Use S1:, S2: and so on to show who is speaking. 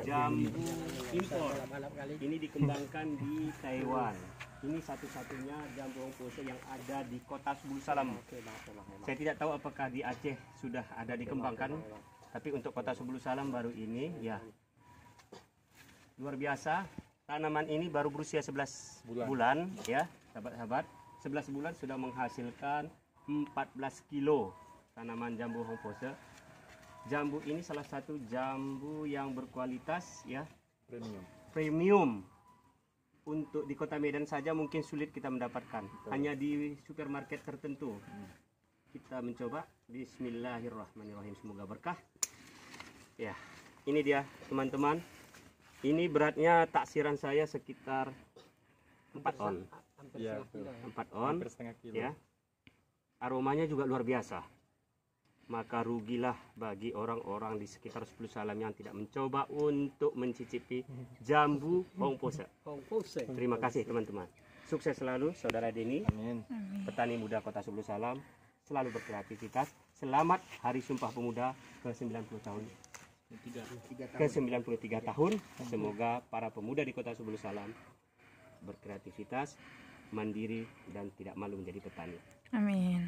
S1: jambu impor. Ini dikembangkan di Taiwan. Ini satu-satunya jambu Hongpose yang ada di kota Subul Salam. Saya tidak tahu apakah di Aceh sudah ada dikembangkan, tapi untuk kota Subul Salam baru ini ya. Luar biasa. Tanaman ini baru berusia 11 bulan ya, sahabat-sahabat. 11 bulan sudah menghasilkan 14 kilo tanaman jambu Hongpose. Jambu ini salah satu jambu yang berkualitas ya, premium. Untuk di Kota Medan saja mungkin sulit kita mendapatkan. Hanya di supermarket tertentu. Kita mencoba. Bismillahirrahmanirrahim. Semoga berkah. Ya, ini dia teman-teman. Ini beratnya taksiran saya sekitar 4 on.
S2: Iya,
S1: 4 on.
S2: hampir setengah kilo.
S1: Ya. Aromanya juga luar biasa. Maka rugilah bagi orang-orang di sekitar Subul Salam yang tidak mencoba untuk mencicipi jambu Hongpose. Terima kasih teman-teman. Sukses selalu Saudara Denny.
S2: Amin.
S1: Petani muda Kota Subul Salam. Selalu berkreativitas. Selamat Hari Sumpah Pemuda ke-90 tahun. Ke-93 tahun. Semoga para pemuda di Kota Subul Salam berkreativitas, mandiri dan tidak malu menjadi petani.
S3: Amin.